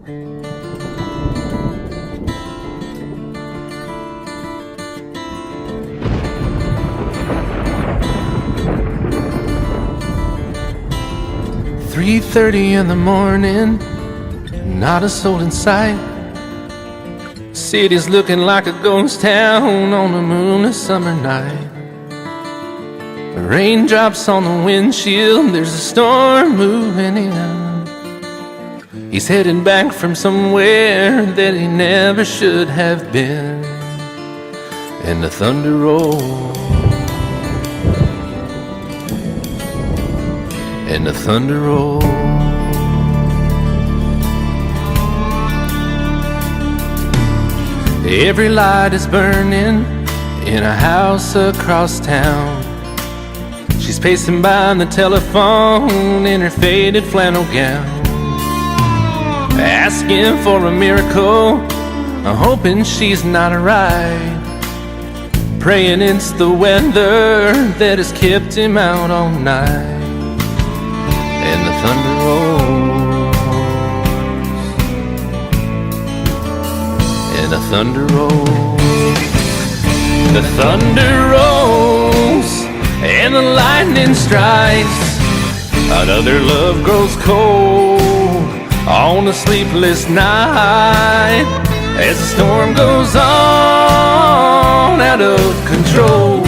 "3:30 in the morning, not a soul in sight. City's looking like a ghost town on a moonless summer night. Raindrops on the windshield, there's a storm moving in. He's heading back from somewhere that he never should have been. And the thunder rolls, and the thunder rolls. Every light is burning in a house across town. She's pacing by the telephone in her faded flannel gown, asking for a miracle, hoping she's not right, praying it's the weather that has kept him out all night. And the thunder rolls, and the thunder rolls. The thunder rolls, and the lightning strikes. Another love grows cold on a sleepless night, as the storm goes on out of control.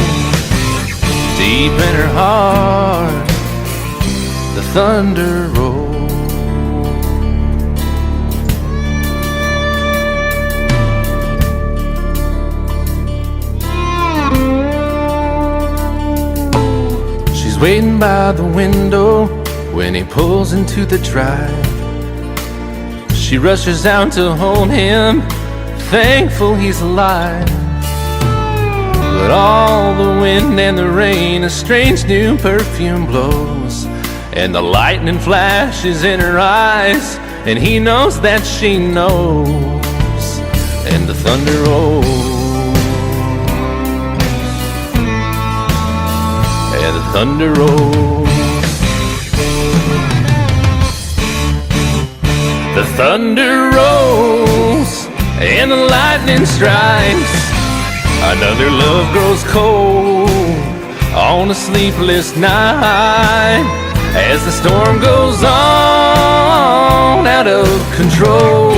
Deep in her heart, the thunder rolls. She's waiting by the window when he pulls into the drive. She rushes out to hold him, thankful he's alive. But all the wind and the rain, a strange new perfume blows, and the lightning flashes in her eyes, and he knows that she knows. And the thunder rolls, and the thunder rolls. The thunder rolls, and the lightning strikes. Another love grows cold on a sleepless night, as the storm goes on out of control.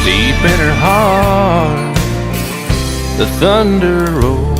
Deep in her heart, the thunder rolls.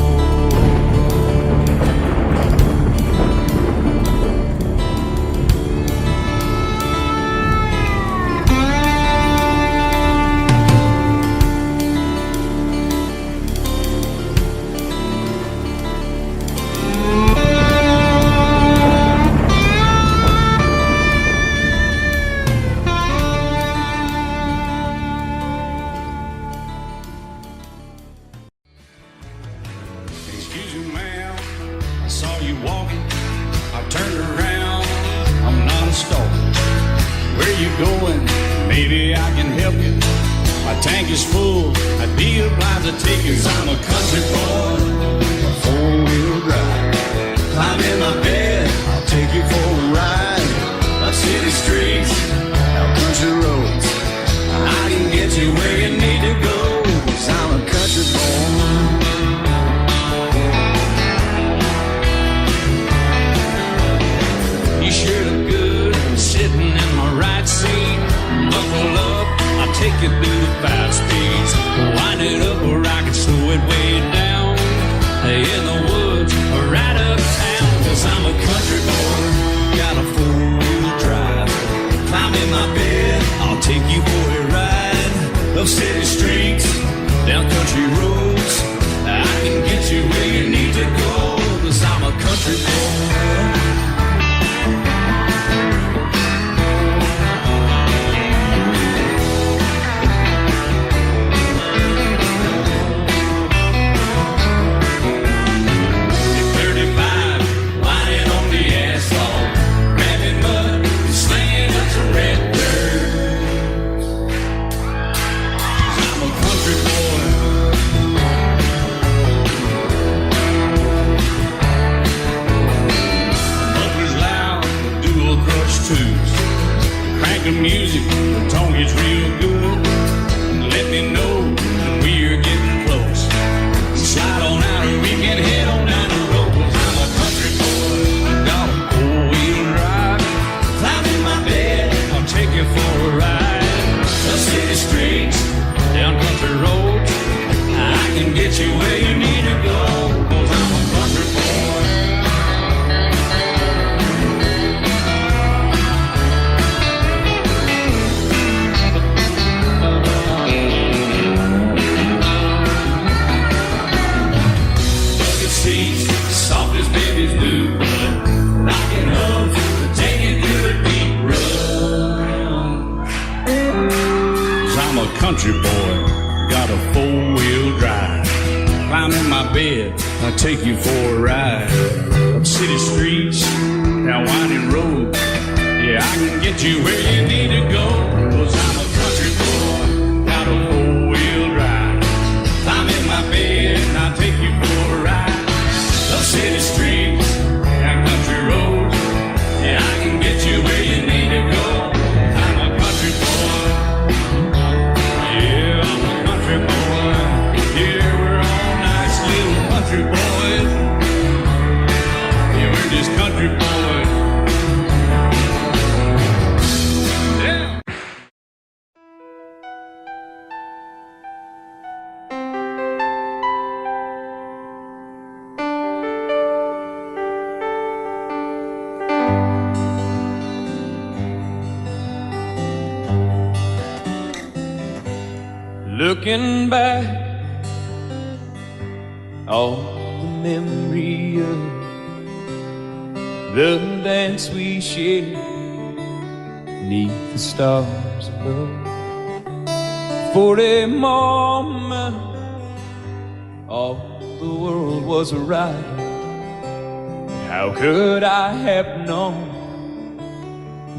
the music, the talk is real good. Let me know when we're getting close. Slide on out and we can head on down the road. 'Cause I'm a country boy, got a four-wheel drive. Climb in my bed, I'll take you for a ride. The city streets, down country roads, I can get you where you need to go. 'Cause I'm a country boy. Soft as babies do, rocking up to take you through the deep run. 'Cause I'm a country boy, got a four-wheel drive. Climb in my bed, I'll take you for a ride. Up city streets, down winding roads, yeah, I can get you where you need to go. 'Cause I'm a country boy, got a four-wheel drive. Climb in my bed, and I'll take you for a ride. City streets, down country roads, yeah, I can get you where you need to go. I'm a country boy, yeah, I'm a country boy. Yeah, we're all nice little country boys. Yeah, we're just country boys. Yeah. Looking back, all the memory of the dance we shared beneath the stars above. For a moment, all the world was right. How could I have known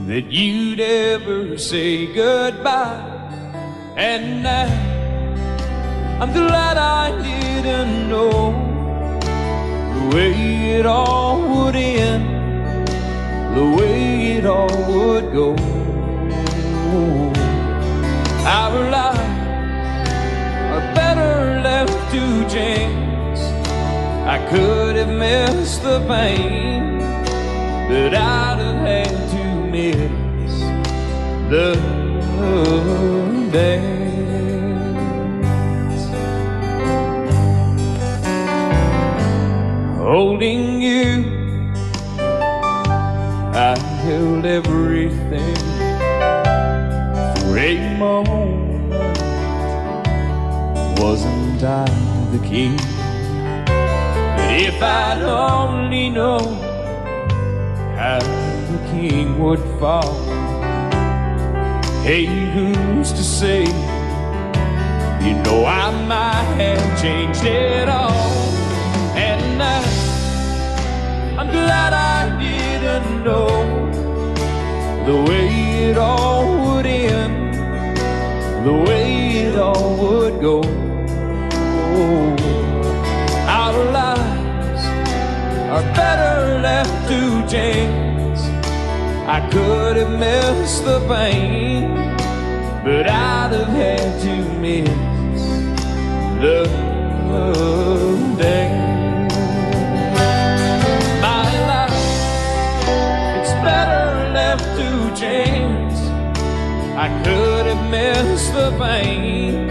that you'd ever say goodbye? And now I'm glad I didn't know the way it all would end, the way it all would go. Our lives are better left to chance. I could have missed the pain, but I'd have had to miss the dance. Holding you, I held everything for a moment. Wasn't I the king? But if I'd only known how the king would fall. Hey, who's to say? You know I might have changed it all. And I'm glad I didn't know the way it all would end, the way it all would go. Our lives are better left to chance. I could have missed the pain, but I'd have had to miss the dance. My life, it's better left to chance. I could have missed the pain,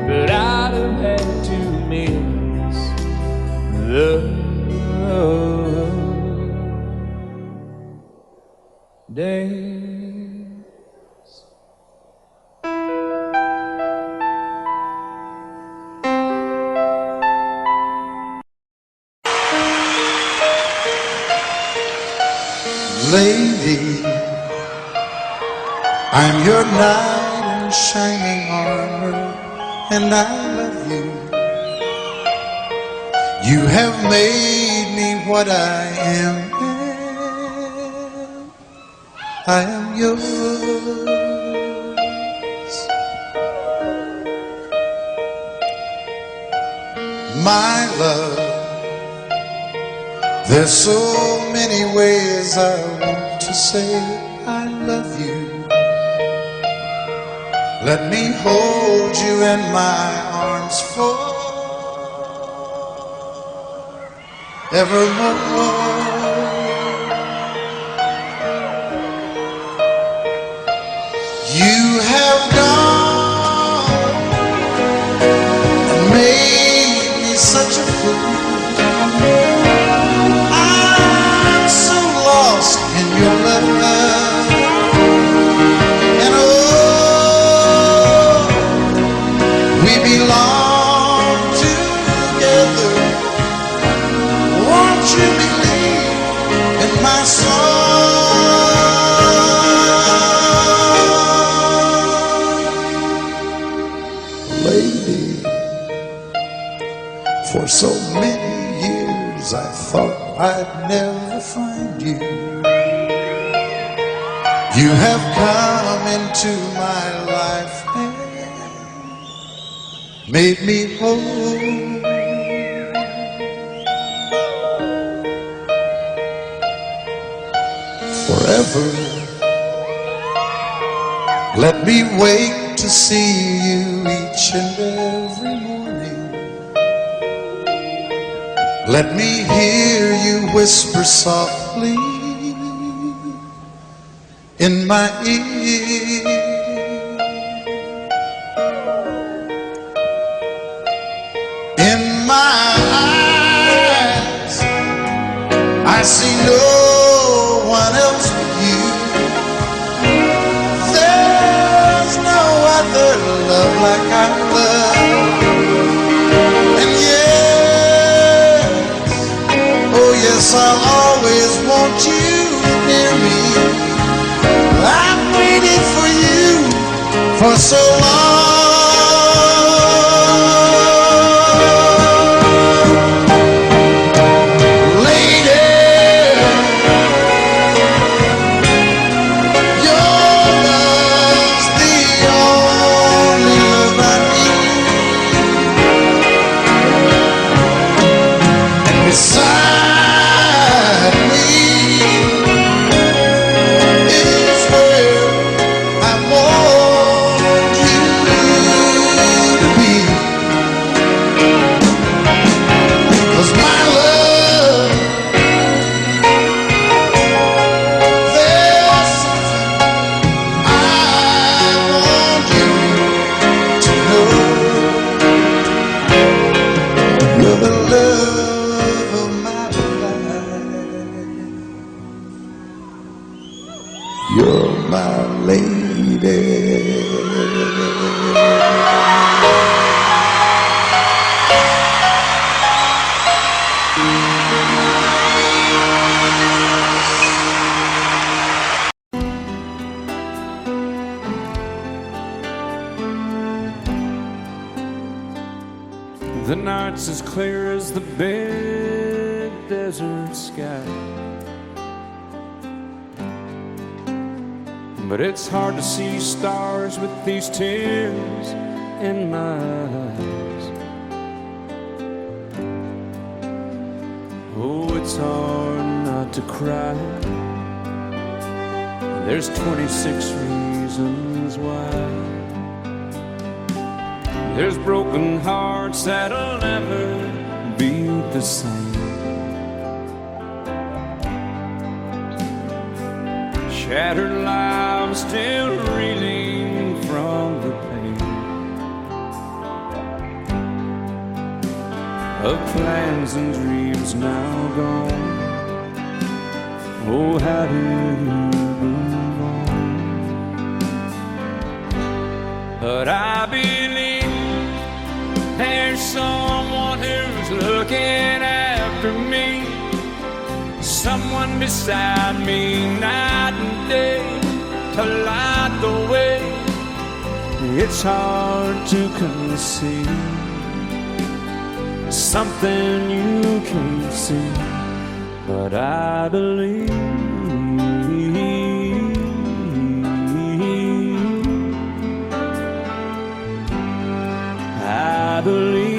but I'd have had to miss the dance. Lady, I'm your knight in shining armor, and I love you. You have made me what I am. I am yours. My love, there's so many ways I want to say I love you. Let me hold you in my arms forevermore. You have gone and made me such a fool. I'm so lost in your love, and oh, we belong together. Won't you believe in my song? Lady, for so many years I thought I'd never find you. You have come into my life and made me whole. Forever, let me wake to see you each and every morning. Let me hear you whisper softly in my ear. In my eyes, I see no one else but you. There's no other love like our love. And yes, oh yes, I'll always want you near me. I've waited for you for so long. Beside me is where I want you to be. 'Cause my love, there's something I want you to know. You're the love of my life. You're my lady. The night's as clear as the big desert sky, but it's hard to see stars with these tears in my eyes. Oh, it's hard not to cry. There's 26 reasons why. There's broken hearts that'll never be the same. Shattered lives still reeling from the pain of plans and dreams now gone. Oh, how do you move on? But I believe there's someone who's looking after me, someone beside me night and day to light the way. It's hard to conceive something you can't see, but I believe. I believe.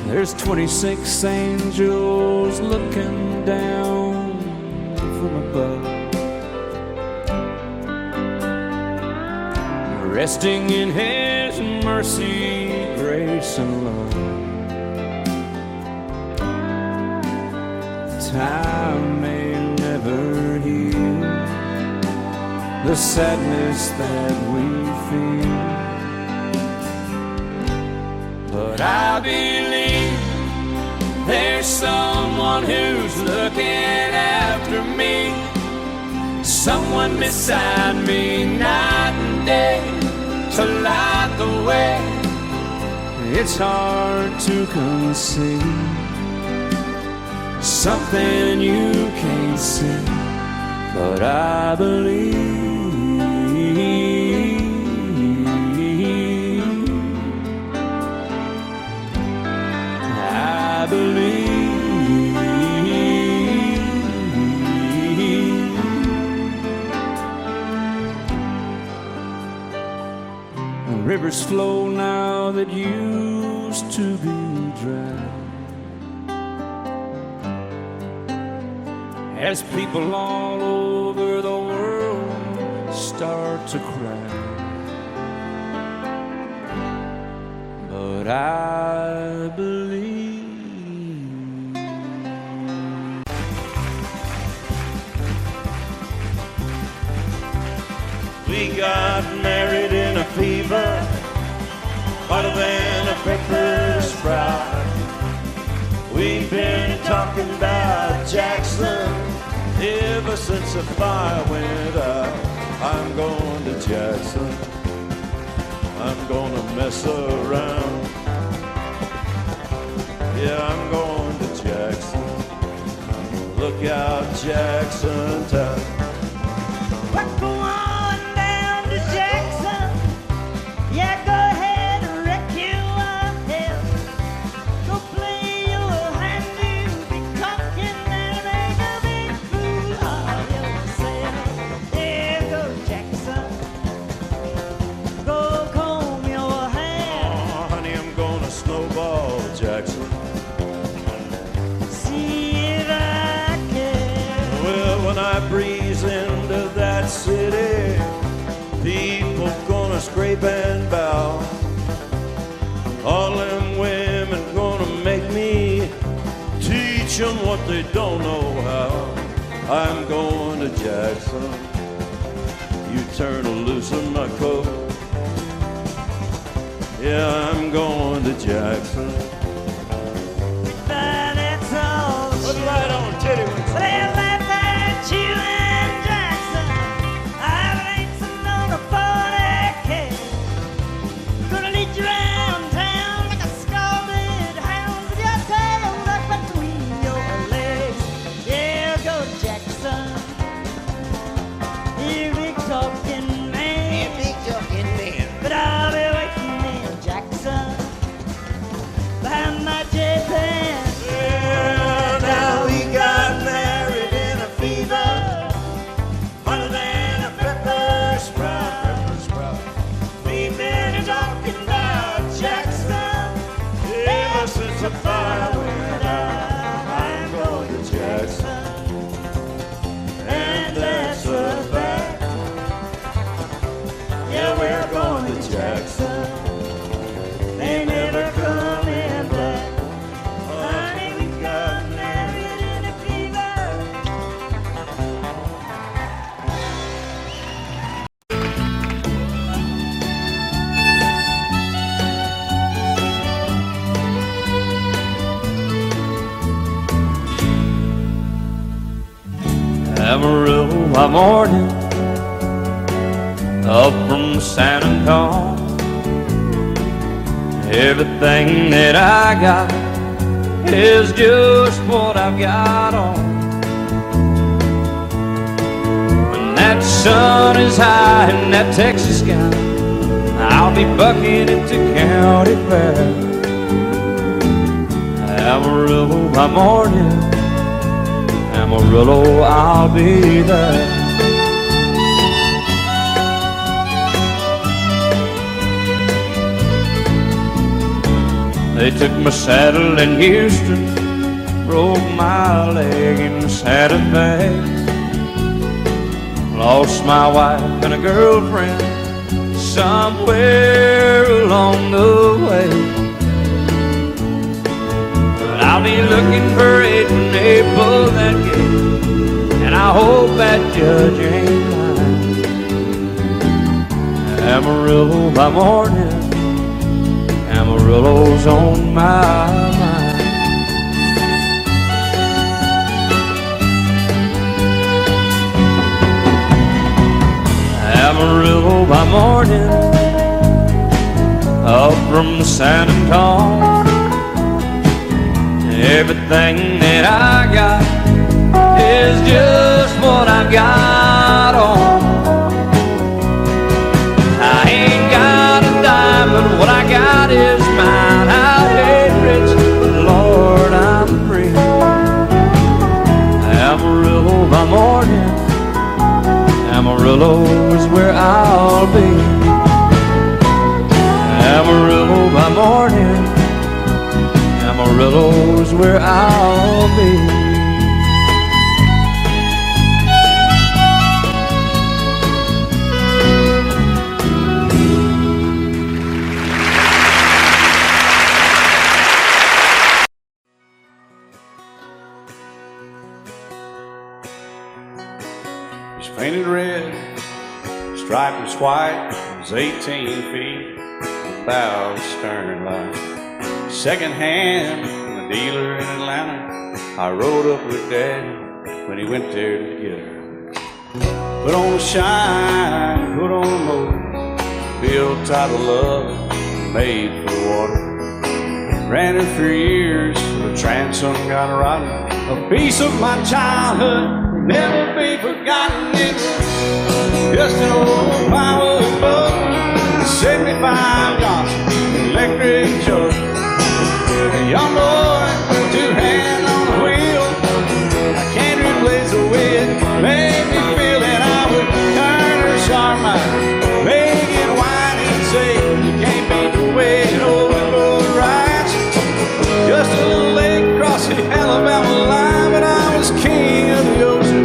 There's 26 angels looking down from above, resting in His mercy, grace, and love. Time may never heal the sadness that we feel, but I believe there's someone who's looking after me, someone beside me night and day to light the way. It's hard to conceive something you can't see, but I believe. I believe. Rivers flow now that used to be dry, as people all over the world start to cry. But I believe. We got married in a fever, hotter than a pepper sprout. We've been talking about Jackson ever since the fire went out. I'm going to Jackson, I'm gonna mess around. Yeah, I'm going to Jackson. Look out, Jackson town. We're going down to Jackson. Yeah, go ahead and wreck your head. Go play your hand, you be cocking and make a big fool of yourself. Yeah, go Jackson. Go comb your hair. Oh, honey, I'm gonna snowball Jackson. See if I can. Well, when I breeze into that city, people gonna scrape and bow. All them women gonna make me teach them what they don't know how. I'm going to Jackson. You turn loose in my coat. Yeah, I'm going to Jackson. But it's all Put it right on, titty wings. they laugh at you and Jackson. I ain't on a 40K. Gonna lead you around town like a scalded hound with your tail tucked between your legs. Yeah, go Jackson. You big talking man. But I'll be waiting in Jackson behind my J-Pan. Yeah, now we got married in a fever, hotter than a pepper sprout. We've been talking about Jackson ever since the fire went out. I'm going to Jackson, and that's a fact. Yeah, we're going to Jackson. They never coming back. Honey, we got married in a fever. Amarillo by morning, up from San Antonio. Everything that I got is just what I've got on. When that sun is high in that Texas sky, I'll be bucking it to county fair. Amarillo by morning, Amarillo, I'll be there. They took my saddle in Houston, broke my leg in Santa Fe. Lost my wife and a girlfriend somewhere along the way. But I'll be looking for it when they pull that gate, and I hope that judge ain't lying. Amarillo by morning, Amarillo's on my mind. Amarillo by morning, up from San Antonio. Everything that I got is just what I got on. I ain't got a dime, but what I got is mine. I ain't rich, but Lord, I'm free. Amarillo by morning, Amarillo is where I'll be. Amarillo by morning, Amarillo is where I'll be. Painted red, stripe was white, it was 18 feet, bow stern line. Second hand from a dealer in Atlanta, I rode up with Dad when he went there to get her. Put on a shine, put on a motor, built out of love, made for water. Ran her for years, the transom got rotten. A piece of my childhood never be forgotten. It was just an old power boat, 75 Johnson electric jug. A young boy, two hands on the wheel. I can't replace the way it made me feel that I would turn her sharp mind, make it whine and say you can't beat the way it overboard rides. Just a little lake across the Alabama line, but I was king of the ocean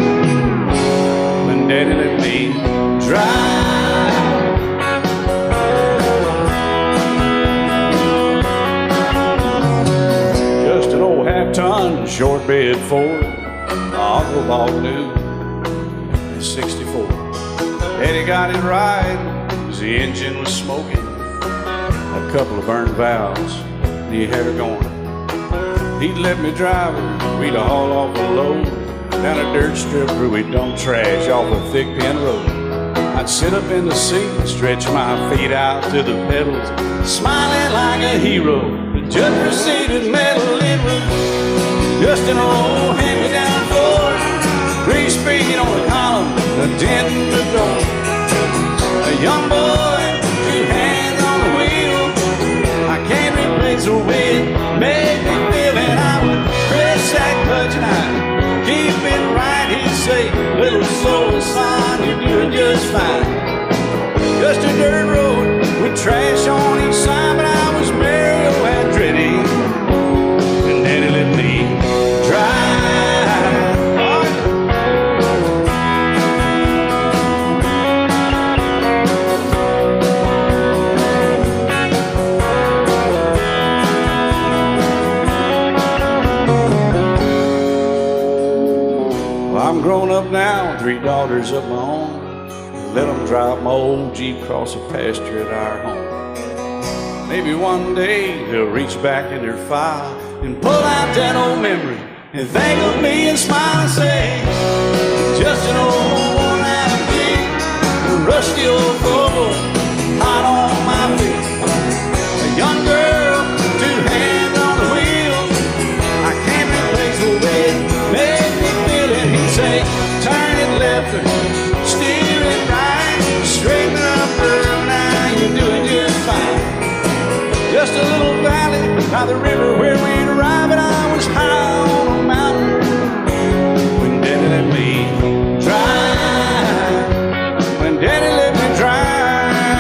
when Daddy let me drive. Just an old half-ton short bed Ford my uncle bought new in '64. Daddy got it right as the engine was smoking, a couple of burned valves, and he had her going. He'd let me drive her, we'd haul off a load down a dirt strip where we'd dump trash off a thick pin road. I'd sit up in the seat and stretch my feet out to the pedals, smiling like a hero. The judge proceeded metal, it was just an old hand-me-down Ford, 3-speed on the column, a dent in the door. A young boy, two hands on the wheel. I can't replace the way it made me feel, and I would press that clutch and I'd keep it right. He'd say, little slow, son, you're doing just fine. Just a dirt road with trash on each side, but I was Mario Andretti, and Daddy let me drive. I'm grown up now, 3 daughters of my own. Let them drive my old Jeep across the pasture at our home. Maybe one day they'll reach back in their file and pull out that old memory and think of me and smile and say, just an old worn-out Jeep, a rusty old Volvo, hot on my feet. A young girl, 2 hands on the wheel. I can't replace the way it made me feel it. He'd say, turn it left or steer it right, straighten up, girl, now you're doing just fine. Just a little valley by the river where we'd arrive, and I was high on a mountain when Daddy let me drive. When Daddy let me drive.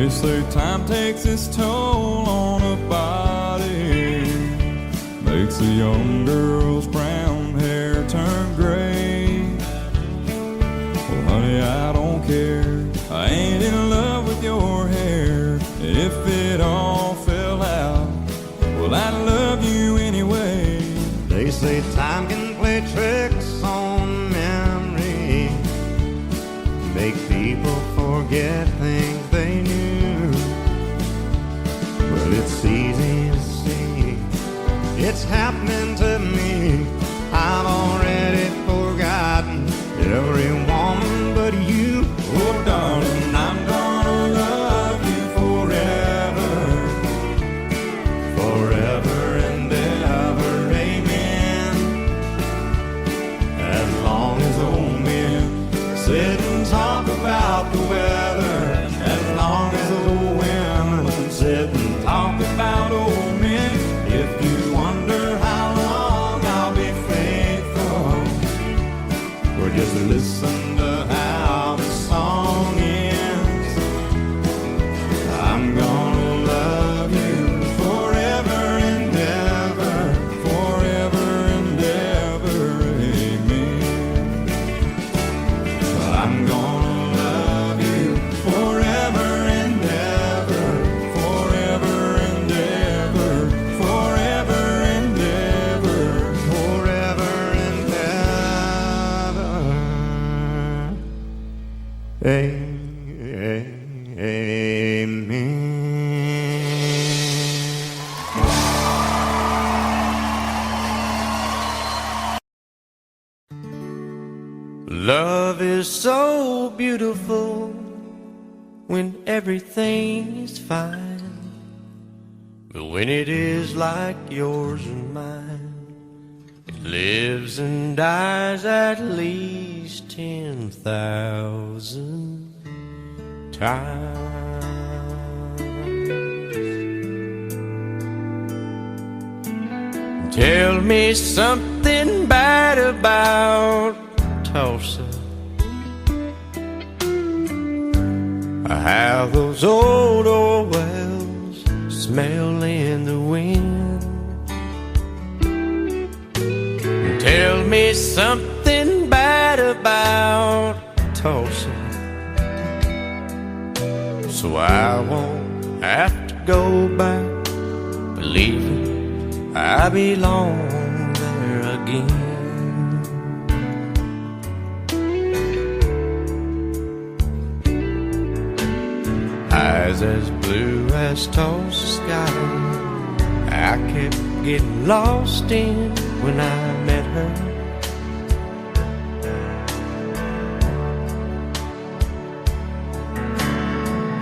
They say time takes its toll on a body, makes a young girl's brown hair turn gray. Well, honey, I don't care. I ain't in love with your hair. If it all fell out, well, I'd love you anyway. They say time can play tricks on memory, make people forget things they knew. Well, it's easy to see, it's happening to me. I've already forgotten every woman but you. Oh, darling, I'm gonna love you forever, forever and ever, amen. As long as old men sit and talk about the weather, as long as old women sit and talk about old men. If you wonder how long I'll be faithful, or just listen to how the song ends. I'm gonna love you forever and ever, forever and ever, amen. I'm gonna love you forever and ever, forever and ever, forever and ever, forever and ever, amen. Love is so beautiful when everything is fine, but when it is like yours and mine, it lives and dies at least 10,000 times. Tell me something bad about Tulsa, how those old wells smell in the wind. Tell me something bad about Tulsa, so I won't have to go back believing I belong there again. Eyes as blue as Tulsa sky, I kept getting lost in when I met her.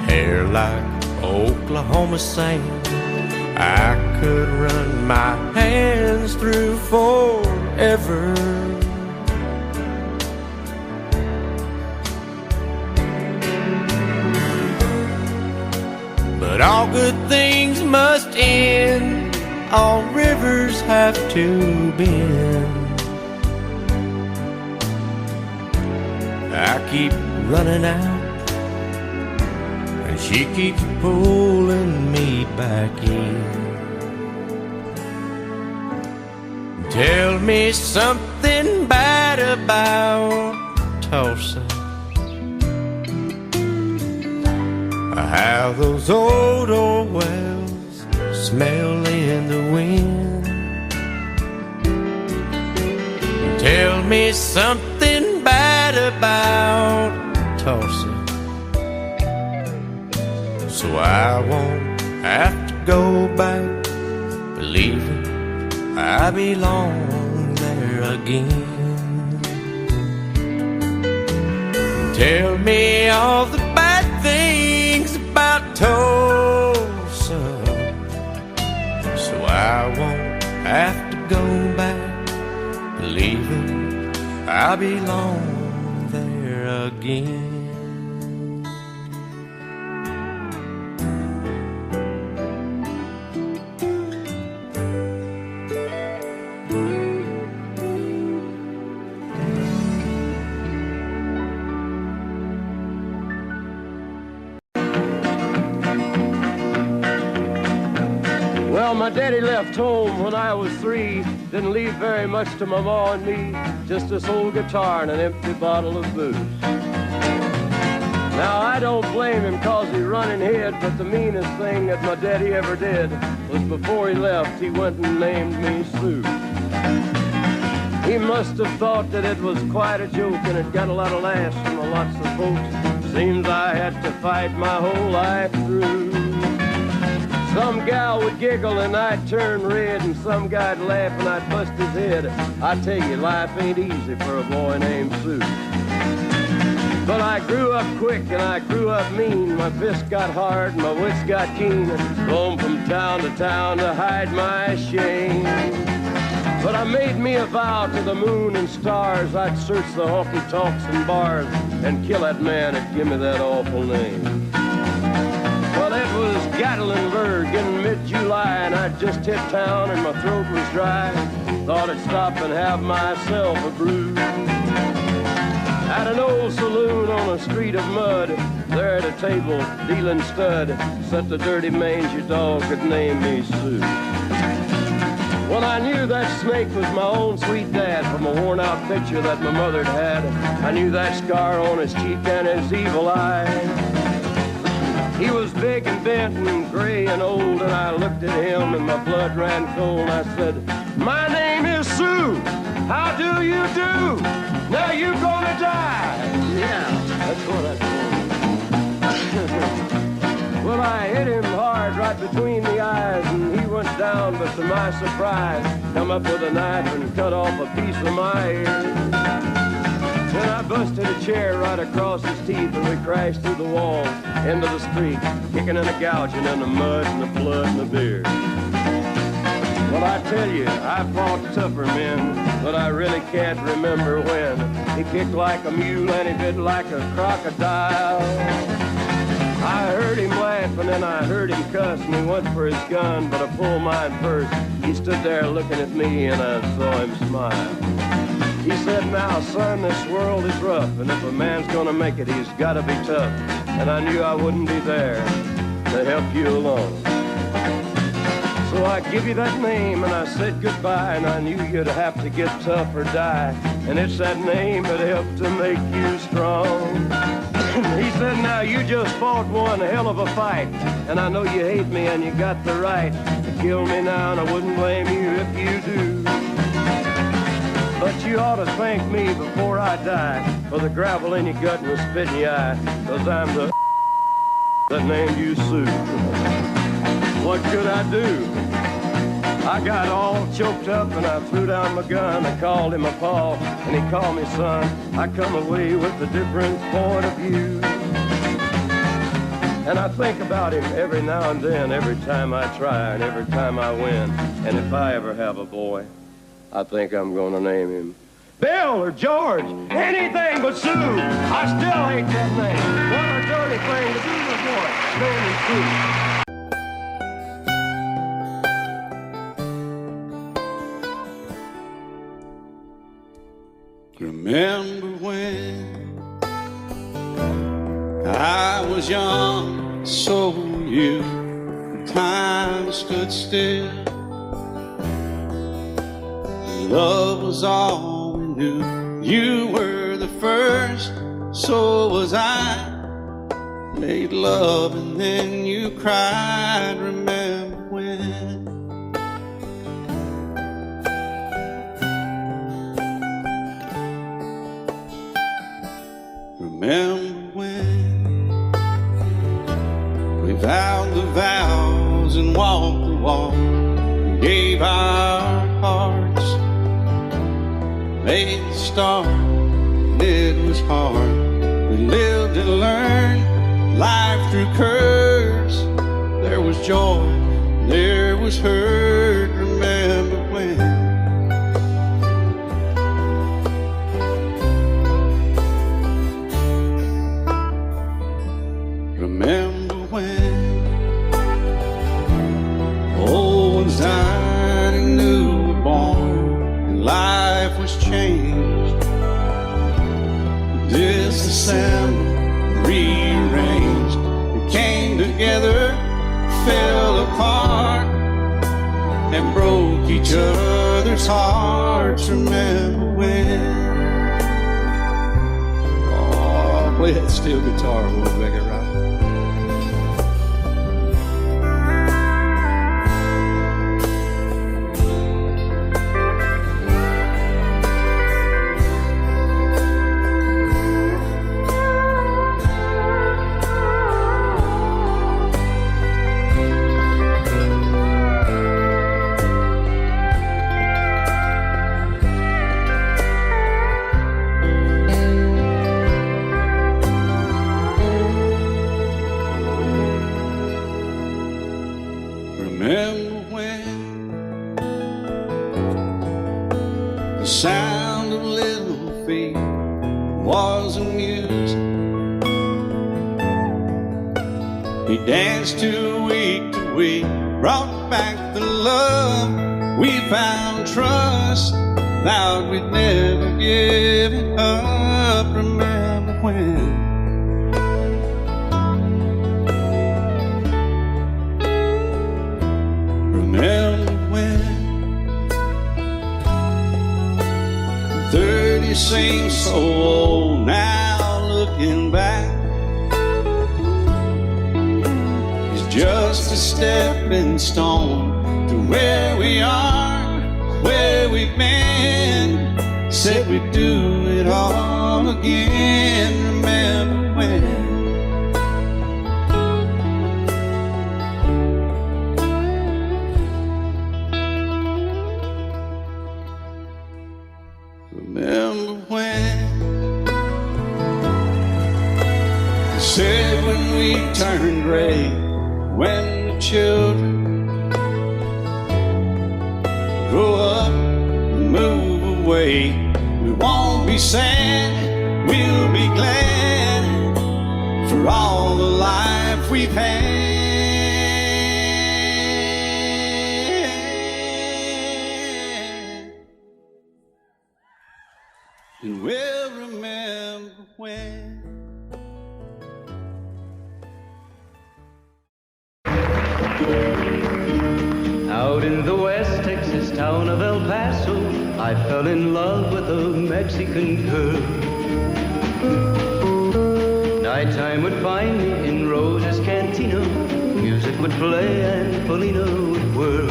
Hair like Oklahoma sand, I could run my hands through forever. But all good things must end, all rivers have to bend. I keep running out, and she keeps pulling me back in. Tell me something bad about Tulsa, how those old wells smell in the wind. Tell me something bad about Tulsa, so I won't have to go back believing I belong there again. Tell me all the bad things about Tulsa, so I won't have to go back believing I belong there again. my daddy left home when I was 3, didn't leave very much to my ma and me, just this old guitar and an empty bottle of booze. Now I don't blame him 'cause he run and hid, but the meanest thing that my daddy ever did was before he left, he went and named me Sue. He must have thought that it was quite a joke and it got a lot of laughs from lots of folks. Seems I had to fight my whole life through. Some gal would giggle and I'd turn red, and some guy'd laugh and I'd bust his head. I tell you, life ain't easy for a boy named Sue. But I grew up quick and I grew up mean. My fists got hard and my wits got keen. Roam from town to hide my shame. But I made me a vow to the moon and stars, I'd search the honky-tonks and bars and kill that man that give me that awful name. Well, it was Gatlinburg in mid-July, and I'd just hit town and my throat was dry. Thought I'd stop and have myself a brew. At an old saloon on a street of mud, there at a table, dealing stud, sat the dirty mangy dog that named me Sue. Well, I knew that snake was my own sweet dad from a worn-out picture that my mother'd had. I knew that scar on his cheek and his evil eye. He was big and bent and gray and old, and I looked at him and my blood ran cold. I said, "My name is Sue. How do you do? Now you gonna die." Yeah, that's what I told him. Well, I hit him hard right between the eyes, and he went down, but to my surprise, come up with a knife and cut off a piece of my ear. Then I busted a chair right across his teeth, and we crashed through the walls into the street, kicking and a gouging in the mud and the blood and the beer. Well, I tell you, I fought tougher men, but I really can't remember when. He kicked like a mule and he bit like a crocodile. I heard him laugh and then I heard him cuss, and he went for his gun, but I pulled mine first. He stood there looking at me and I saw him smile. He said, "Now, son, this world is rough, and if a man's gonna make it, he's gotta be tough." And I knew I wouldn't be there to help you along. So I give you that name and I said goodbye, and I knew you'd have to get tough or die. And it's that name that helped to make you strong. He said, "Now you just fought one hell of a fight, and I know you hate me and you got the right to kill me now, and I wouldn't blame you if you do. But you ought to thank me before I die for the gravel in your gut and the spit in your eye, 'cause I'm the that named you Sue." What could I do? I got all choked up and I threw down my gun. I called him a paw and he called me son. I come away with a different point of view. And I think about him every now and then, every time I try and every time I win. And if I ever have a boy, I think I'm gonna name him Bill or George, anything but Sue. I still hate that name. What a dirty thing to do to a boy, naming Sue. Remember when I was young, so were you. Time stood still. Love was all we knew. You were the first, so was I. Made love and then you cried. Remember when? Remember when we vowed the vows and walked the walk, and gave our hearts, made the start, and it was hard. We lived and learned life through curves. There was joy, there was hurt. Remember when? Remember when old ones died and new were born, and life was changed. Disassembled, rearranged, we came together, fell apart. and broke each other's hearts. Remember when? Oh, play that steel guitar, we'll make it right. Remember when the sound of little feet was amusing? He danced to week, brought back the love. We found trust, vowed we'd never give it up. Remember when? Remember when 30 seems so old now, looking back. It's just a stepping stone to where we are, where we've been. Said we'd do it all again. Remember when? Remember when they said when we turned gray, when the children grow up and move away, we won't be sad, we'll be glad for all the life we've had. And we'll remember when. Out in the West Texas town of El Paso, I fell in love with a Mexican girl. Nighttime would find me in Rosa's cantina. Music would play and Polina would whirl.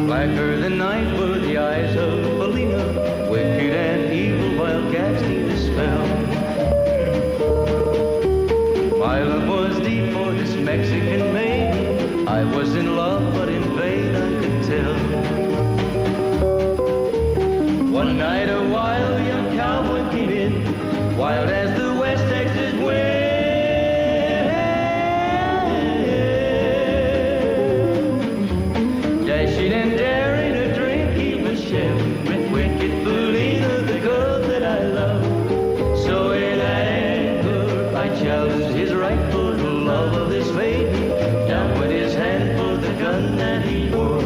Blacker than night were the eyes of Polina, wicked and evil while casting a spell. My love was deep for this Mexican maiden. I was in love, but in vain I could tell. One night a wild young cowboy came in, wild as the West Texas wind. Dashing and daring, a drink he was sharing with wicked Polina, the girl that I love. So in anger I challenged his right for the love of this maiden. Down went his hand for the gun that he wore.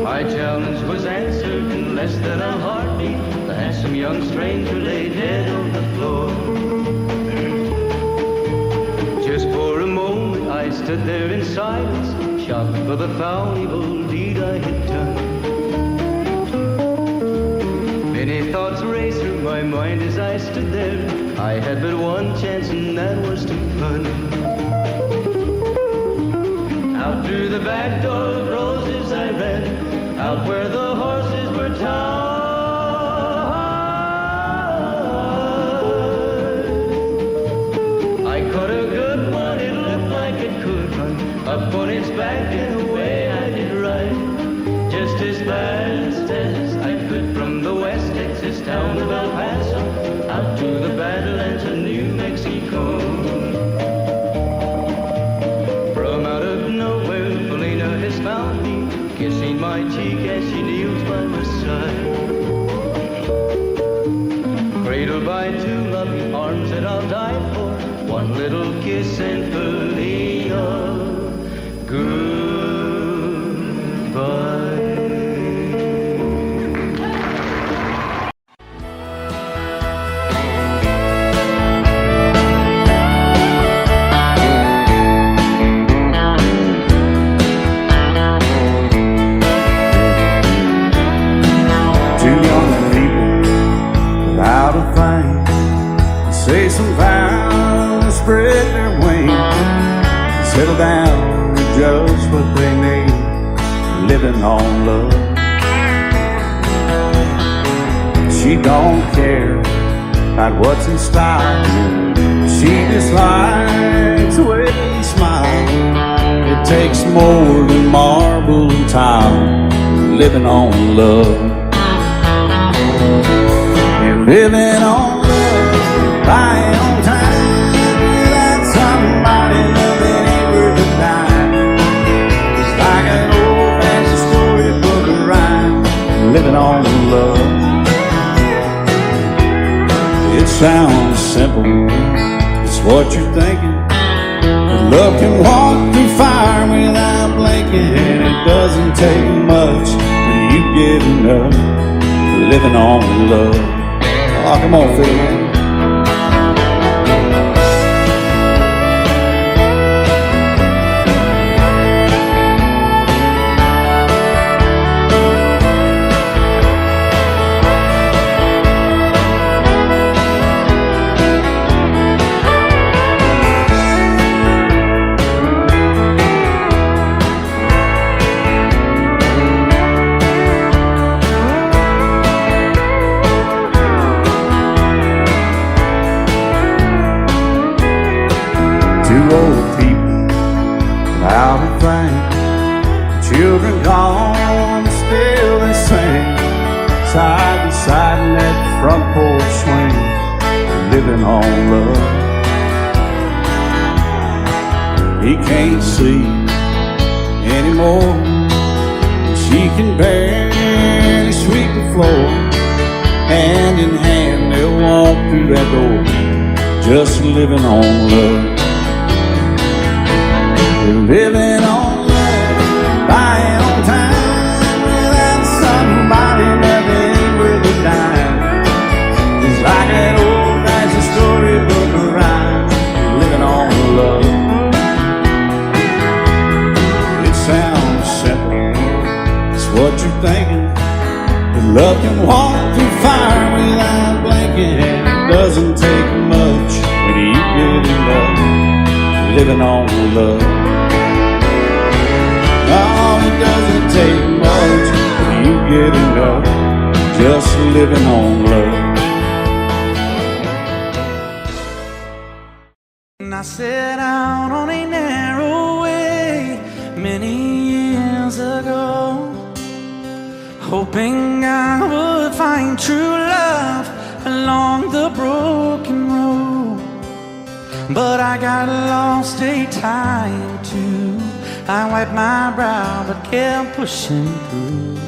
My challenge was answered in less than a heartbeat. The handsome young stranger lay dead on the floor. Just for a moment I stood there in silence, shocked for the foul evil deed I had done. Many thoughts raced through my mind as I stood there. I had but one chance and that was to run. Out through the back door of roses I ran, out where the horses were tied. I caught a good one, it looked like it could run, up on its back and away I did ride. Just as fast as I could from the West Texas town of El Paso, out to the Badlands of New Mexico. From out of nowhere, Polina has found me, kissing my cheek as she kneels by my side. Cradled by two loving arms that I'll die for, one little kiss and Polina, goodbye. say some vows, spread their wings, settle down to just what they need, living on love. She don't care about what's in style, she just likes the way you smile. It takes more than marble and tile, living on love. You're living on love, buying on time, without somebody loving ain't worth a dime. It's like an old-fashioned storybook of rhyme, living on love. It sounds simple, it's what you're thinking. But love can walk through fire without blinking, and it doesn't take much when you get enough, living on love. Oh, come on, Phil, man. Two old people without a thing, children gone, still they sing, side by side in that front porch swing, living on love. He can't see anymore, she can barely sweep the floor. Hand in hand they'll walk through that door, just living on love. Living on love, buying on time, without somebody that ain't worth a dime. It's like that old-fashioned storybook of rhyme, living on love. It sounds simple, it's what you're thinking. But love can walk through fire without blinking, and it doesn't take much when you get in love, living on love. Oh, it doesn't take much when you get enough, just living on love. And I set out on a narrow way many years ago, hoping I would find true love along the broken road. But I got lost a time too. I wiped my brow but kept pushing through.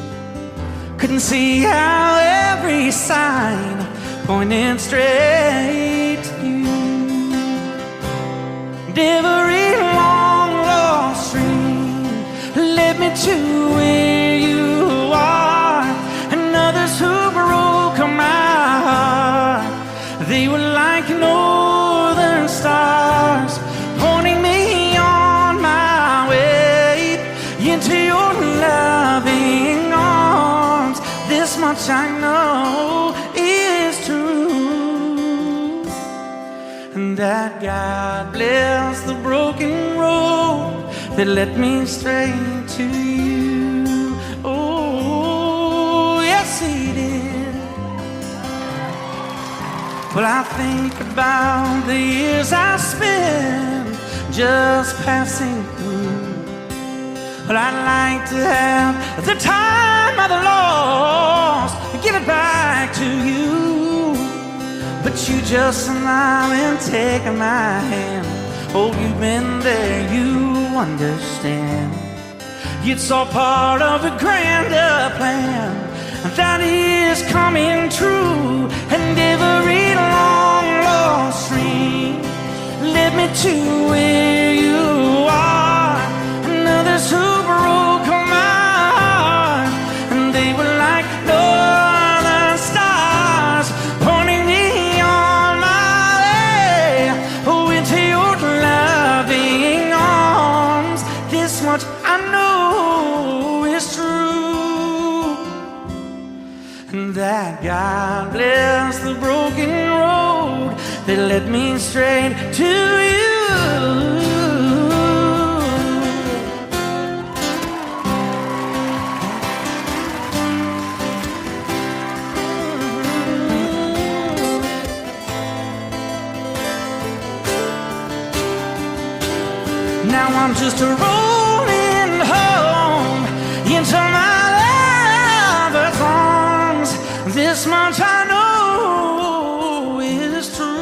Couldn't see how every sign pointed straight to you. And every long lost stream led me to where you are. And others who broke my heart, they were like northern stars, pointing me on my way into your loving arms. This much I know is true, and that God bless the broken road that led me straight to you. Oh, yes, He did. Well, I think about the years I spent just passing through. Well, I'd like to have the time I've lost, give it back to you. But you just smile and take my hand. Oh, you've been there, you understand. It's all part of a grander plan that is coming true. And every long lost stream led me to where you are. And others who broke my heart, and they were like northern stars, pointing me on my way, oh, into your loving arms. This much I know is true, and that God bless the broken road that led me straight to you. Now I'm just rolling home into my lover's arms. This much I know is true,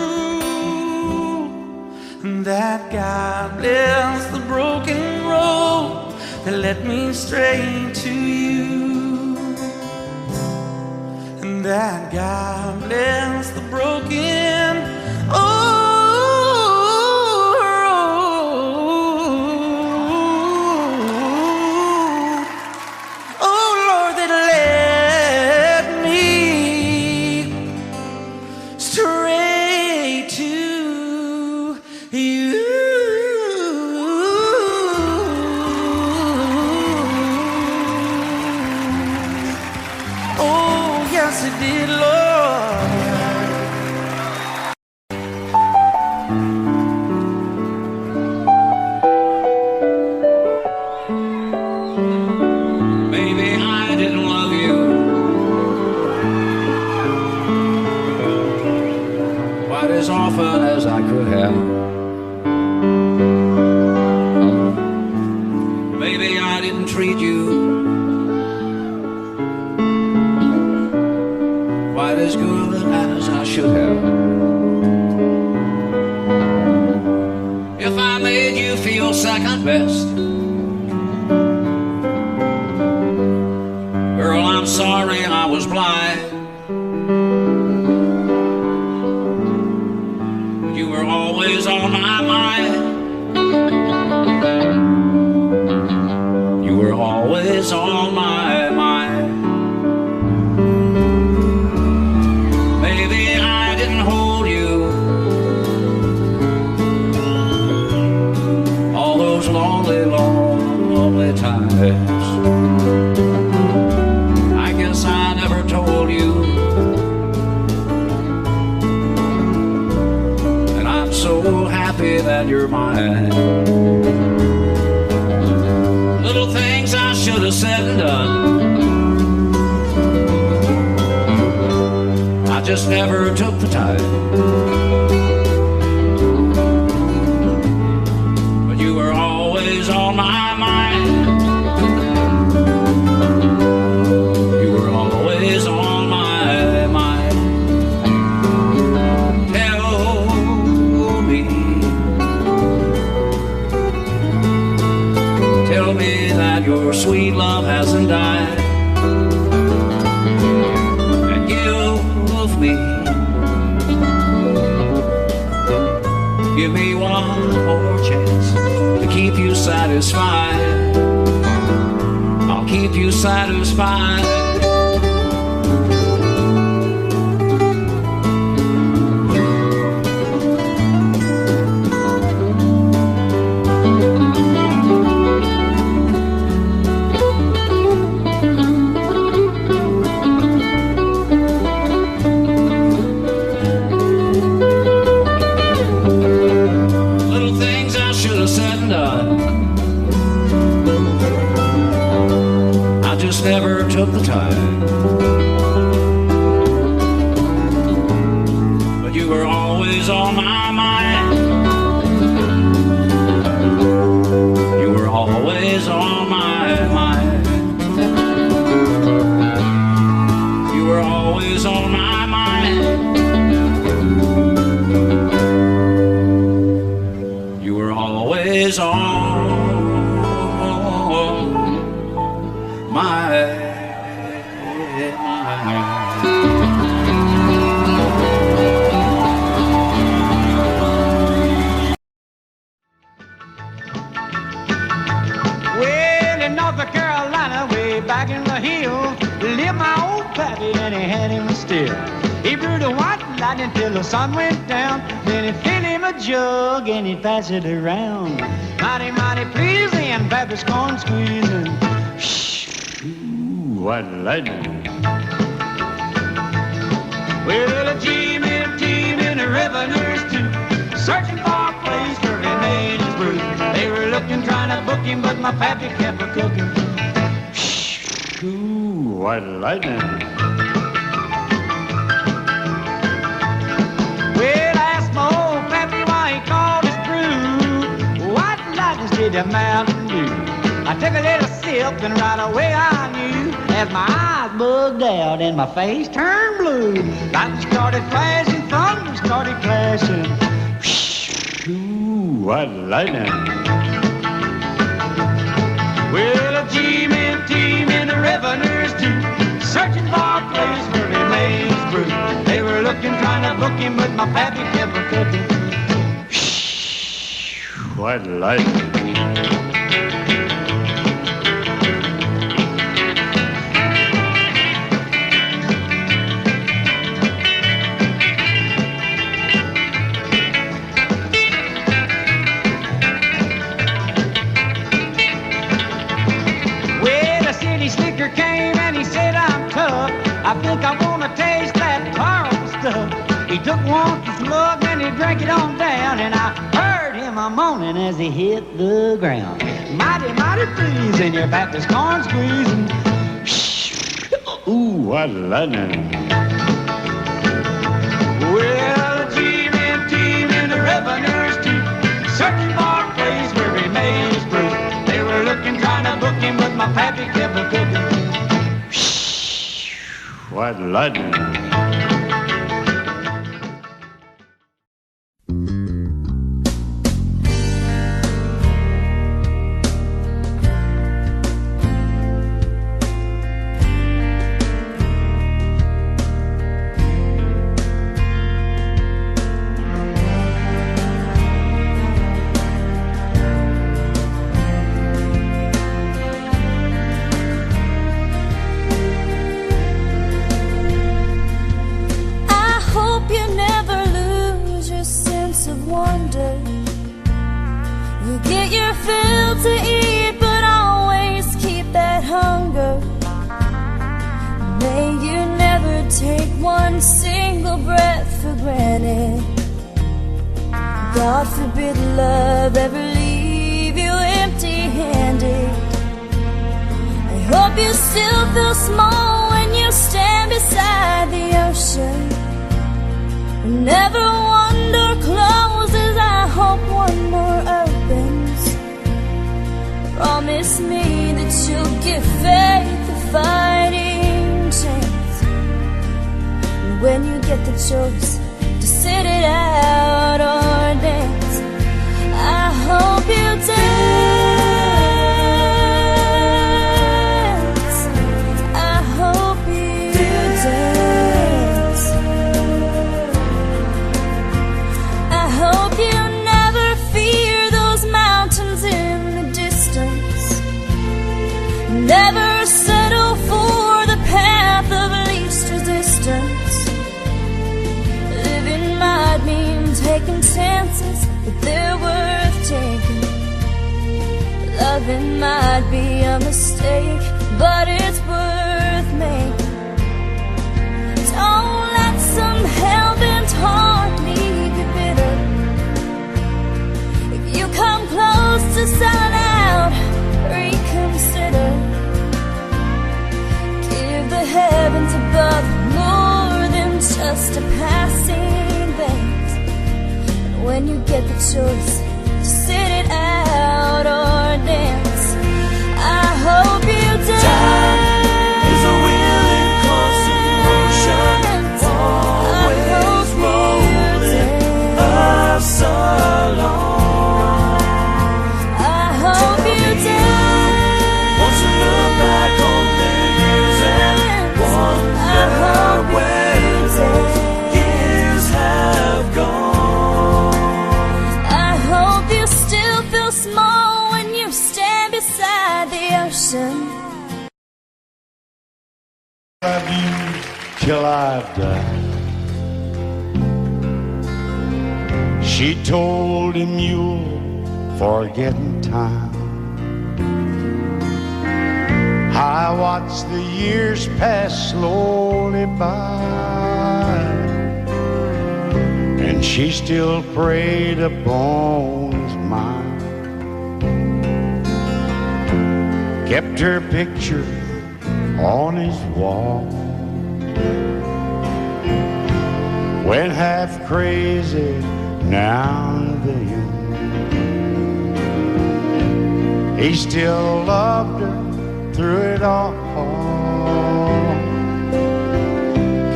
that God bless the broken road that led me straight to you, and that God bless the broken as often as I could have. Maybe I didn't treat you quite as good as I should have. If I made you feel second best, girl, I'm sorry I was blind. You were always on my mind. You were always on my mind. Maybe I didn't hold you all those lonely, lonely times. I guess I never told you. So happy that you're mine. Little things I should have said and done, I just never took the time. But you were always on my mind. You were always on my mind. Tell me that your sweet love hasn't died, and give me one more chance to keep you satisfied. I'll keep you satisfied. Never took the time, but you were always on my mind. You were always on my mind. You were always on my mind. You were always on my Well, in North Carolina, way back in the hill, lived my old pappy, and he had him still. He brewed a white lightning till the sun went down. Then he filled him a jug and he'd pass it around. Mighty, mighty pleasing, pappy's corn squeezing. White lightning. Well, a team in a revenue's booking, but my pappy kept a cooking. Ooh, white lightning. Well, I asked my old pappy why he called his brew White Lightning did a Mountain Dew. I took a little sip and right away I knew, as my eyes bugged out and my face turned blue. Lightning started flashing, thunder started clashing. Ooh, white lightning. Well, a G-men team and the revenues too, searching for a place where they made his brew. They were looking, trying to book him, but my pappy kept a cooking. White lightning. Came and he said, I'm tough, I think I want to taste that horrible stuff. He took one slug and he drank it on down, and I heard him a moaning as he hit the ground. Mighty, mighty freezing, your Baptist corn squeezing. Ooh, white lightning. Well, the G-men team and the revenues too, searching for a place where he made his brew. They were looking, trying to book him, but my pappy kept a cooking. White lightning. God forbid love ever leave you empty-handed. I hope you still feel small when you stand beside the ocean. Never one door closes, I hope one more opens. Promise me that you'll give faith a fighting chance. And when you get the choice to sit it out or dance, I hope you dance. I hope you dance. I hope you never fear those mountains in the distance. Never settle for the path of least resistance. Living might mean taking chances, but they're worth taking. Loving might be a mistake, but it's worth making. Don't let some hell-bent heart leave you bitter. If you come close to selling out, reconsider. Give the heavens above more than just a passing glance. And when you get the choice to sit it out or dance, I hope you dance. Time is a willing constant motion, always rolling us along. I hope you dance. Won't you look back on the years and wonder where those years have gone? I hope you still feel small when you stand beside the ocean. Love you till I die. She told him you'll forget in time. I watched the years pass slowly by, and she still preyed upon his mind. kept her picture on his wall. Went half crazy now and then. He still loved her through it all.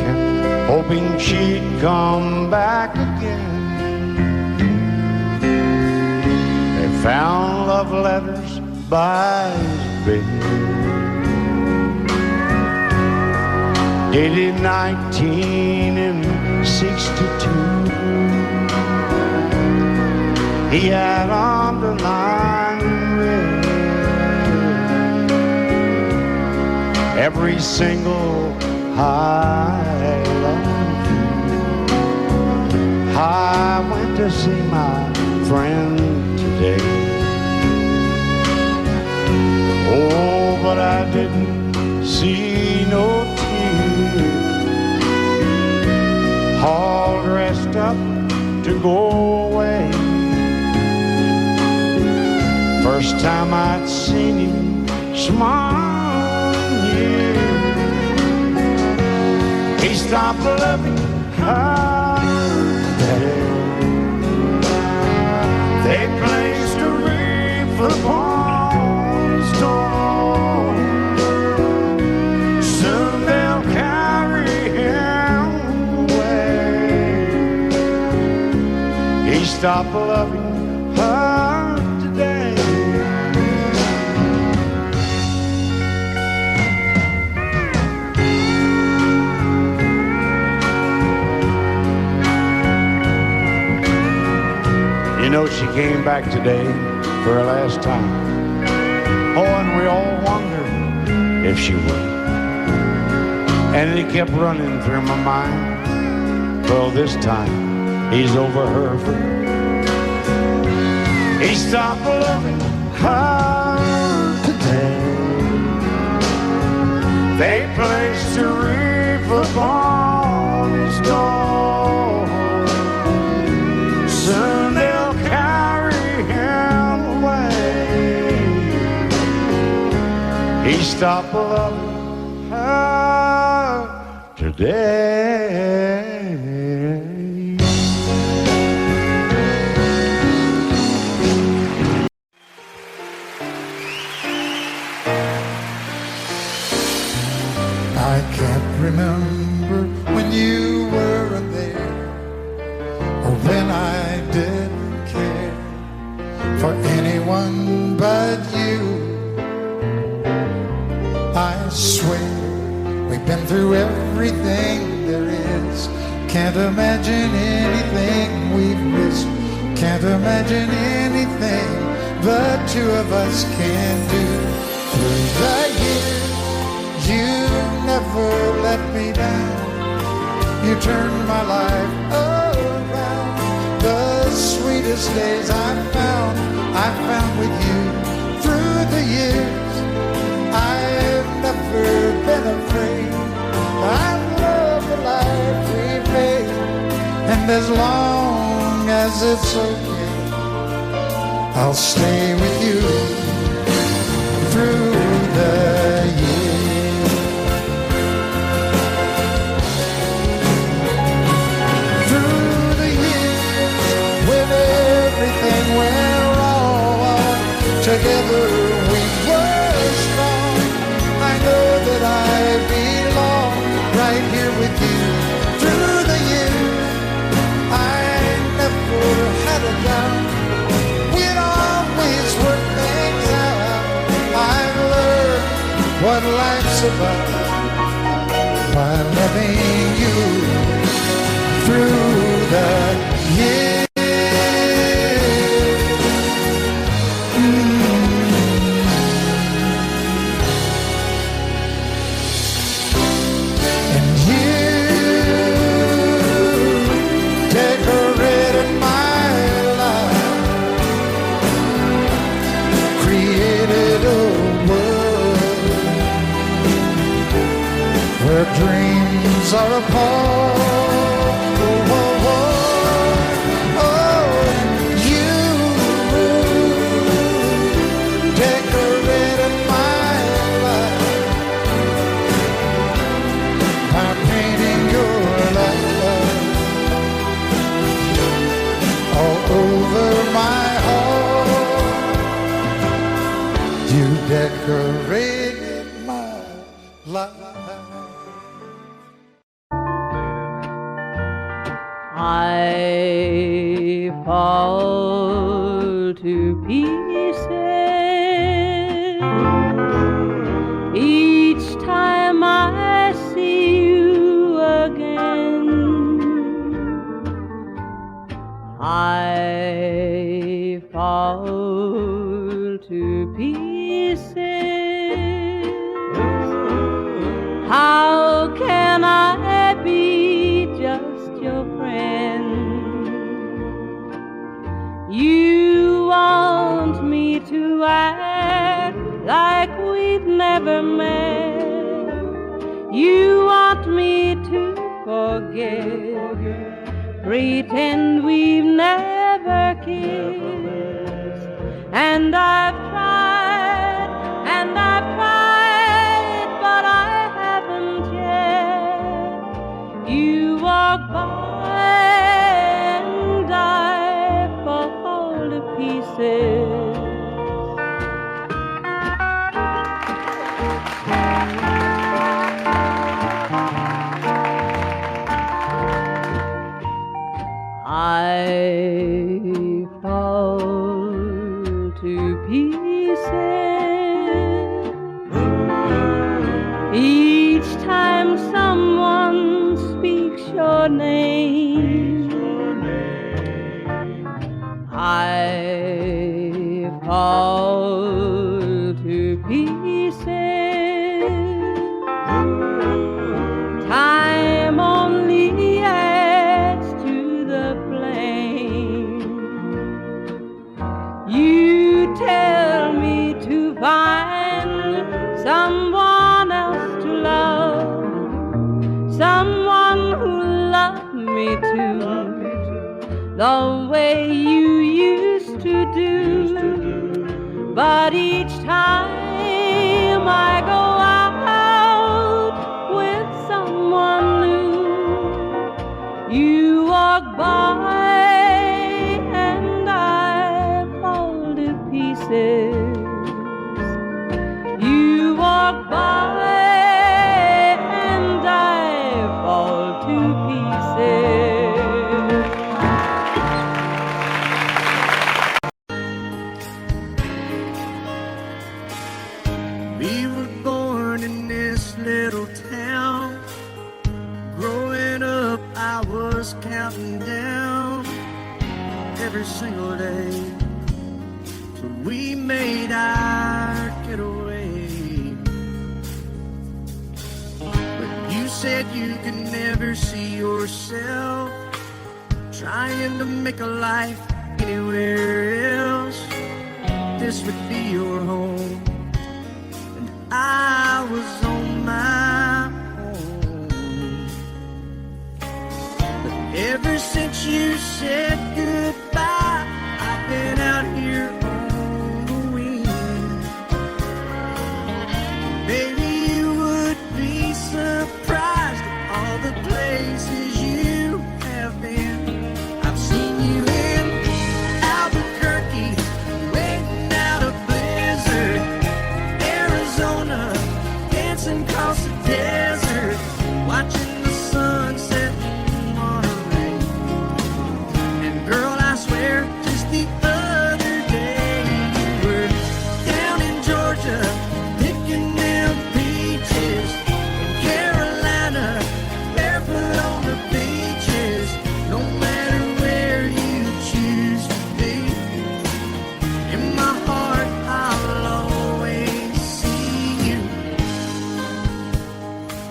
Kept hoping she'd come back again. They found love letters by his bed, dated 1962. He had underlined red every single I love you. I went to see my friend today. Oh, but I didn't see no tears, all dressed up to go away. First time I'd seen him smile in years. He stopped loving her today. They placed a wreath upon his door. Soon they'll carry him away. He stopped loving her today. You know, she came back today for her last time. Oh, and we all wondered if she would. And it kept running through my mind. Well, this time he's over her for good. He stopped loving her today. They placed a wreath upon his door. Soon they'll carry him away. He stopped loving her today. I can't remember when you weren't there, or when I didn't care for anyone but you. I swear we've been through everything there is. Can't imagine anything we've missed. Can't imagine anything the two of us can do. Through the years, you never let me down. You turned my life around. The sweetest days I found with you. Through the years, I've never been afraid. I love the life we made, and as long as it's okay, I'll stay with you through the years. Through the years, when everything went wrong, together we were strong. I know that I belong right here with you. Through the years, I never had a doubt. We'd always work things out. I've learned what life's about by loving you through the years. And you decorated my life, created a world where dreams are a part of the world. decorated my life. I fall to pieces each time I see you again. I fall to pieces. How can I be just your friend? You want me to act like we've never met. You want me to forget, pretend we've never kissed. And I've tried, but I haven't yet. You walk by and I fall to pieces. I fall to pieces each time someone speaks your name. I fall to pieces. Time only adds to the flame. You tell me to find someone else to love, someone who loved me too, the way you used to do. But each time I go out with someone new, you walk by and I fall to pieces. You walk by and I fall to pieces. We were born in this little town. Growing up, I was counting down every single day till we made our getaway. But you said you could never see yourself trying to make a life anywhere else. This would be your home, and I was on my own. But ever since you said goodbye, I've been out here on the wing. Maybe you would be surprised at all the places you have been. I've seen you in Albuquerque, waiting out a blizzard, Arizona, dancing across the desert, watching the sunset in Monterey. And girl, I swear, just the other day you were down in Georgia, picking them peaches. In Carolina, barefoot on the beaches. No matter where you choose to be, in my heart I'll always see you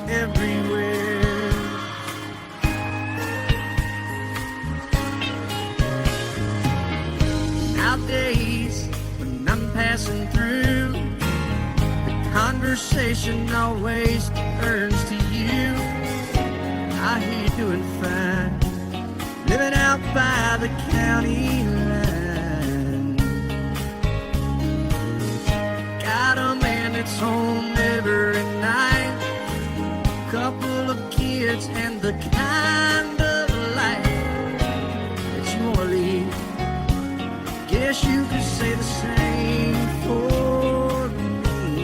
everywhere. Nowadays, when I'm passing through, the conversation always turns to you. I hear you doing fine, living out by the county line. Got a man that's home every night, couple of kids and the kind of life that you wanna lead. Guess you could say the same for me.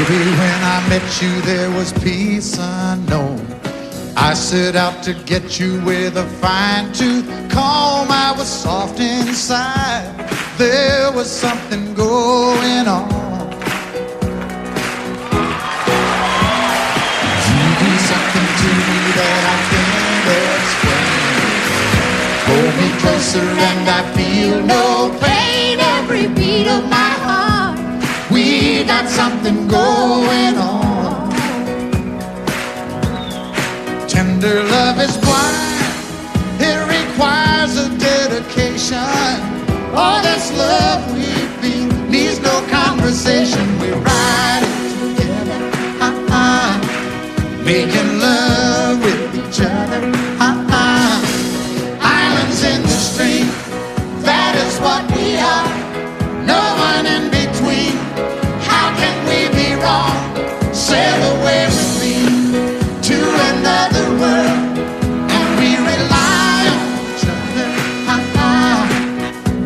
Baby, when I met you, there was peace unknown. I set out to get you with a fine-tooth comb. I was soft inside. There was something going on. You do something to me that I can't explain. Hold me closer and I feel no pain. Every beat of my heart, we got something going on. Tender love is blind. It requires a dedication. All this love we feel needs no conversation. We ride it together, making love with each other, Islands in the stream, that is what we are. No one in between. How can we be wrong? Sail away with me to another world, and we rely on each other,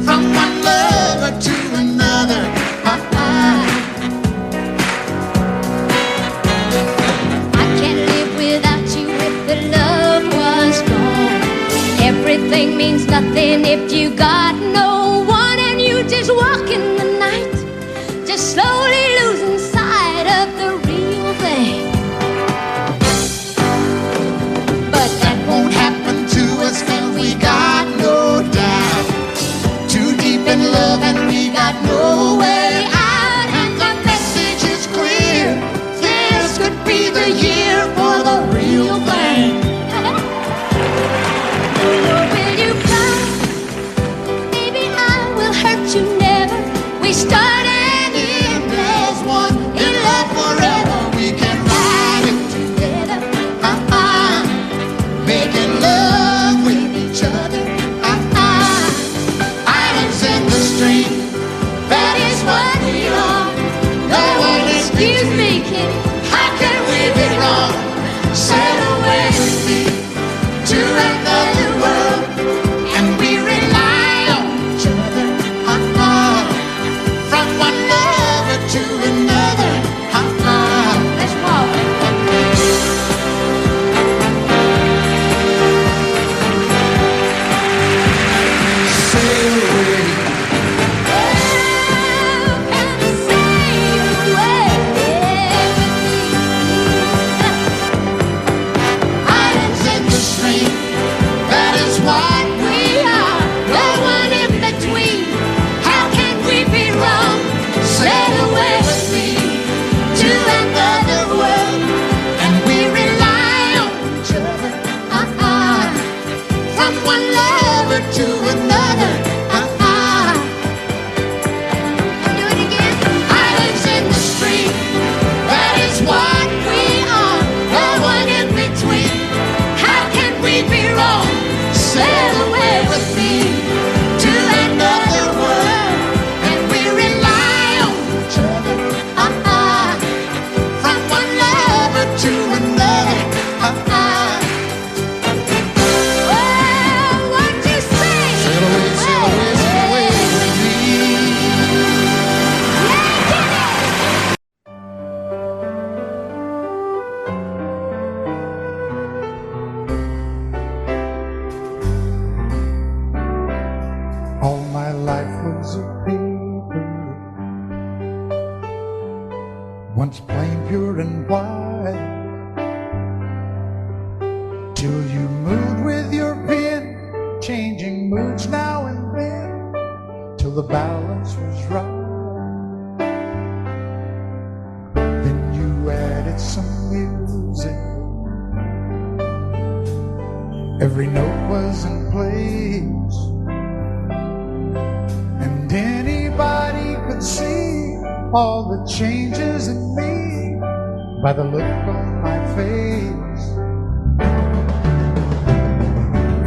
from one lover to another, I can't live without you if the love was gone. Everything means nothing if you got no one, and you just walk in the night, just slowly losing sight of the real thing. but that won't happen to us, and we got no doubt. Too deep in love and we got no way out, and the message is clear. This could be the year for the real thing. Will you cry? Baby, I will hurt you never. We start and end as one. In love forever, we can ride it together, making love with each other, Islands in the stream, that is what we are. No one is Excuse me, kitty. How can we be wrong? Sail away with me to another world, and we rely on each other, from one lover to another, Let's walk. sail away. Islands in the stream, that is what we are. No one in between. How can we be wrong? Sail away with me to another world, and we rely on each other, from one lover to another, Do it again. Islands in the stream, that is what we are. No one in between. How can we be wrong? Sail away with me to another world, and we rely on each other, from one lover to another, Well, what you say? sail away, sail away, sail away with me. All my life was a paper, once plain, pure, and white, till you moved with your pen, changing moods now and then, till the balance was right. Then you added some music, every note was in place, and anybody could see all the changes in me by the look on my face.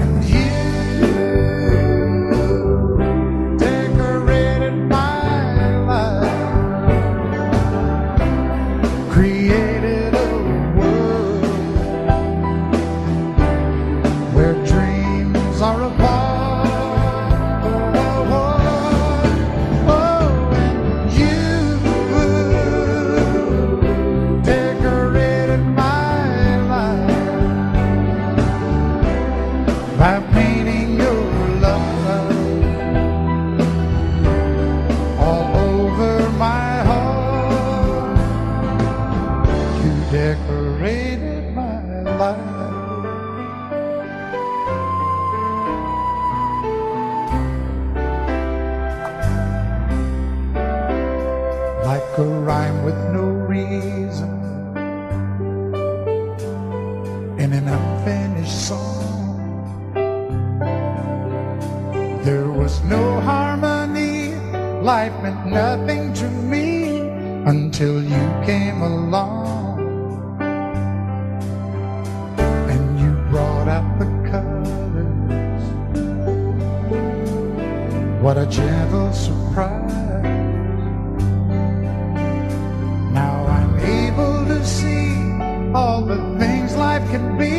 And you decorated my life, created a world where dreams are apart. Oh, and you was no harmony. Life meant nothing to me until you came along and you brought out the colors. What a gentle surprise. Now I'm able to see all the things life can be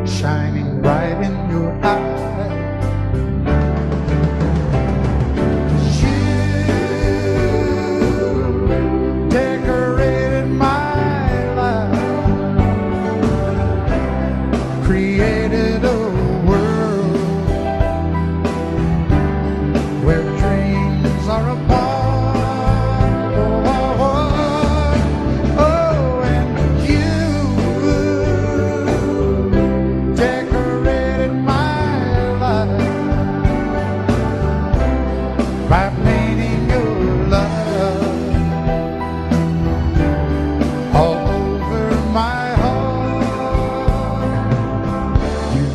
shining bright in your eyes.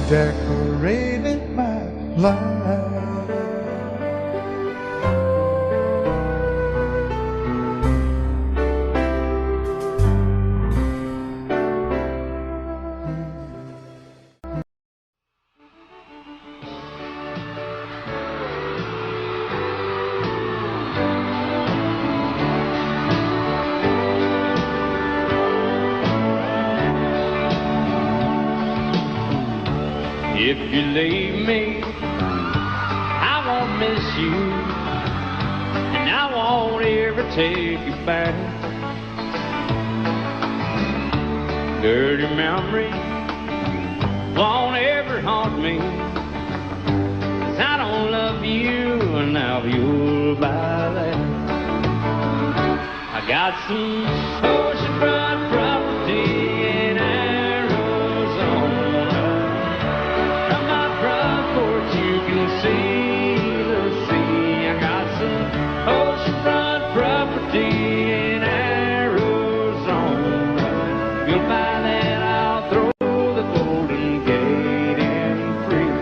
Decorated my life. If you leave me, I won't miss you, and I won't ever take you back. Dirty memory won't ever haunt me, 'cause I don't love you, and now you'll buy that. I got some oceanfront property in Arizona. From my front porch you can see the sea. I got some oceanfront property in Arizona. You'll find that I'll throw the Golden Gate in free.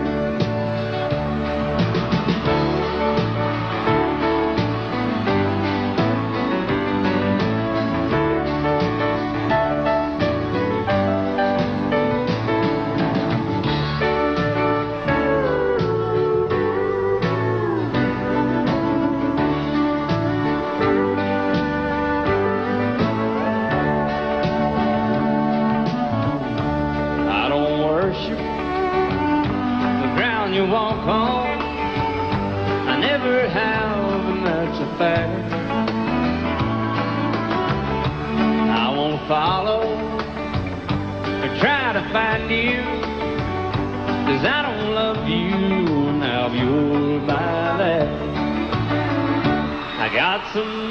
You walk on, I never have, and that's a fact. I won't follow or try to find you, 'cause I don't love you, now you'll buy that. I got some